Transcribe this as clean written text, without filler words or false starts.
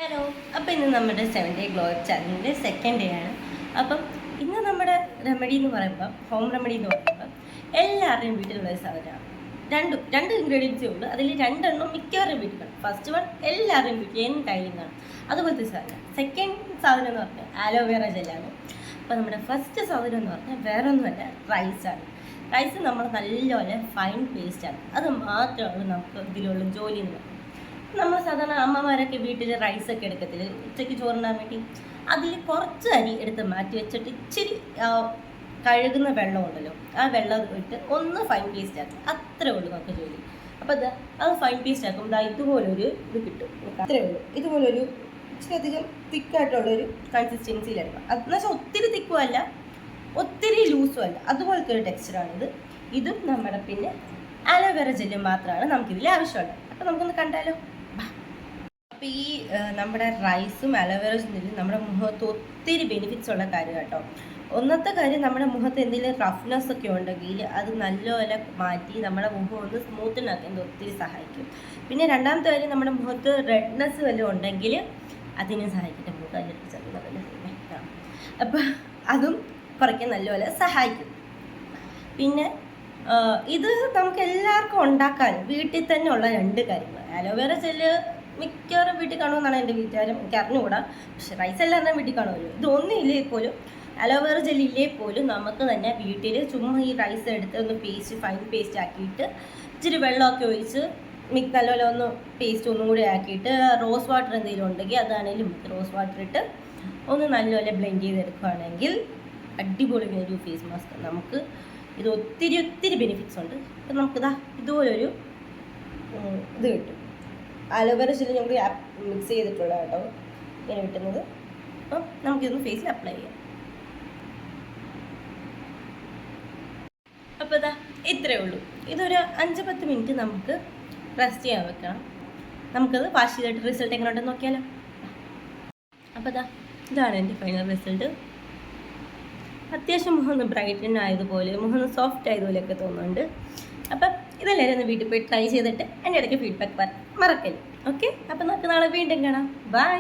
Hello. അപ്പോൾ ഇന്ന് നമ്മുടെ 7 ഡേ ഗ്ലോ ചാലഞ്ചിൻ്റെ സെക്കൻഡ് ഡേ ആണ്. അപ്പം ഇന്ന് നമ്മുടെ റെമഡി എന്ന് പറയുമ്പോൾ ഹോം റെമഡി എന്ന് പറയുമ്പോൾ എല്ലാവരുടെയും വീട്ടിലുള്ള ഒരു സാധനമാണ്. രണ്ട് ഇൻഗ്രീഡിയൻസേ ഉള്ളൂ. അതിൽ രണ്ടെണ്ണം മിക്കവാറും വീട്ടിൽ കാണും. ഫസ്റ്റ് വൺ എല്ലാവരുടെയും വീട്ടിൽ എന്തായാലും കാണും. അതുപോലത്തെ സാധനം. സെക്കൻഡ് സാധനം എന്ന് പറഞ്ഞാൽ ആലോവേറ ജെല്ലാണ്. അപ്പോൾ നമ്മുടെ ഫസ്റ്റ് സാധനം എന്ന് പറഞ്ഞാൽ വേറെ ഒന്നുമല്ല, റൈസാണ്. റൈസ് നമ്മൾ നല്ലപോലെ ഫൈൻ പേസ്റ്റാണ്. അത് മാത്രമാണ് നമുക്ക് ഇതിലുള്ള ജോലി എന്ന് പറയുന്നത്. നമ്മൾ സാധാരണ അമ്മമാരൊക്കെ വീട്ടിൽ റൈസൊക്കെ എടുക്കത്തില്ല, ഉച്ചയ്ക്ക് ചോറിനാൻ വേണ്ടി. അതിൽ കുറച്ച് അരി എടുത്ത് മാറ്റി വെച്ചിട്ട് ഇച്ചിരി കഴുകുന്ന വെള്ളമുണ്ടല്ലോ, ആ വെള്ളം ഇട്ട് ഒന്ന് ഫൈൻ പേസ്റ്റ് ആക്കും. അത്രേ ഉള്ളൂ നമുക്ക് ജോലി. അപ്പോൾ അത് ഫൈൻ പേസ്റ്റ് ആക്കും. ഇതുപോലൊരു ഇത് കിട്ടും. അത്രേ ഉള്ളൂ. ഇതുപോലൊരു ഇച്ചിരി അധികം തിക്കായിട്ടുള്ളൊരു കൺസിസ്റ്റൻസിയിലെടുക്കാം. അതെന്ന് വെച്ചാൽ ഒത്തിരി തിക്കും അല്ല, ഒത്തിരി ലൂസും അല്ല, അതുപോലത്തെ ഒരു ടെക്സ്ചറാണിത്. ഇതും നമ്മുടെ പിന്നെ ആലോവേറ ജെല്ല് മാത്രമാണ് നമുക്കിതിൽ ആവശ്യമുള്ളത്. അപ്പോൾ നമുക്കൊന്ന് കണ്ടാലോ. അപ്പോൾ ഈ നമ്മുടെ റൈസും അലോവേറ ജെല്ലും നമ്മുടെ മുഖത്ത് ഒത്തിരി ബെനിഫിറ്റ്സ് ഉള്ള കാര്യം കേട്ടോ. ഒന്നത്തെ കാര്യം, നമ്മുടെ മുഖത്ത് എന്തെങ്കിലും റഫ്നെസ് ഒക്കെ ഉണ്ടെങ്കിൽ അത് നല്ലപോലെ മാറ്റി നമ്മുടെ മുഖം ഒന്ന് സ്മൂത്തനാക്കാൻ ഒത്തിരി സഹായിക്കും. പിന്നെ രണ്ടാമത്തെ കാര്യം, നമ്മുടെ മുഖത്ത് റെഡ്നെസ് വല്ലതും ഉണ്ടെങ്കിൽ അതിനെ സഹായിക്കട്ടെ. മുഖം അതിൻ്റെ അപ്പോൾ അതും കുറയ്ക്കാൻ നല്ലപോലെ സഹായിക്കും. പിന്നെ ഇത് നമുക്ക് എല്ലാവർക്കും ഉണ്ടാക്കാൻ വീട്ടിൽ തന്നെ ഉള്ള രണ്ട് കാര്യങ്ങൾ. ആലോവേറ ജെല്ല് മിക്കവാറും വീട്ടിൽ കാണുമെന്നാണ് എൻ്റെ വിചാരം, എനിക്ക് അറിഞ്ഞുകൂടാ. പക്ഷെ റൈസ് എല്ലാവരുടെയും വീട്ടിൽ കാണുമല്ലോ. ഇതൊന്നും ഇല്ലേ പോലും, അലോവേറ ജെല്ല് ഇല്ലേ പോലും നമുക്ക് തന്നെ വീട്ടിൽ ചുമ്മാ ഈ റൈസ് എടുത്ത് ഒന്ന് ഫൈൻ പേസ്റ്റ് ആക്കിയിട്ട് ഇച്ചിരി വെള്ളമൊക്കെ ഒഴിച്ച് നല്ലപോലെ ഒന്ന് പേസ്റ്റ് ഒന്നും കൂടി ആക്കിയിട്ട് റോസ് വാട്ടർ എന്തെങ്കിലും ഉണ്ടെങ്കിൽ അതാണെങ്കിലും റോസ് വാട്ടർ ഇട്ട് ഒന്ന് നല്ലപോലെ ബ്ലെൻഡ് ചെയ്തെടുക്കുകയാണെങ്കിൽ അടിപൊളി ഒരു ഫേസ് മാസ്ക്. നമുക്ക് ഇത് ഒത്തിരി ബെനിഫിറ്റ്സ് ഉണ്ട്. അപ്പം നമുക്കിതാ ഇതുപോലൊരു ഇത് കിട്ടും. ആലോവേറ ജെല്ല് ഞങ്ങൾ മിക്സ് ചെയ്തിട്ടുള്ള കേട്ടോ ഇങ്ങനെ കിട്ടുന്നത്. അപ്പം നമുക്കിതൊന്ന് ഫേസിൽ അപ്ലൈ ചെയ്യാം. അപ്പോൾ ഇതാ ഇത്രയേ ഉള്ളൂ. ഇതൊരു 5-10 മിനിറ്റ് നമുക്ക് റെസ്റ്റ് ചെയ്യാൻ വെക്കണം. നമുക്കത് വാഷ് ചെയ്തിട്ട് റിസൾട്ട് എങ്ങനെയുണ്ടെന്ന് നോക്കിയാലോ. അപ്പോൾ ഇതാണ് എൻ്റെ ഫൈനൽ റിസൾട്ട്. അത്യാവശ്യം മുഖം ഒന്ന് ബ്രൈറ്റൻ ആയതുപോലെ, മുഖം ഒന്ന് സോഫ്റ്റ് ആയതുപോലെയൊക്കെ തോന്നുന്നുണ്ട്. അപ്പം ഇതെല്ലാവരും ഒന്ന് വീട്ടിൽ പോയി ട്രൈ ചെയ്തിട്ട് എൻ്റെ ഇടയ്ക്ക് ഫീഡ്ബാക്ക് പറയാൻ മറക്കല്ലേ. ഓക്കെ, അപ്പം നമുക്ക് നാളെ വീണ്ടും കാണാം. ബൈ.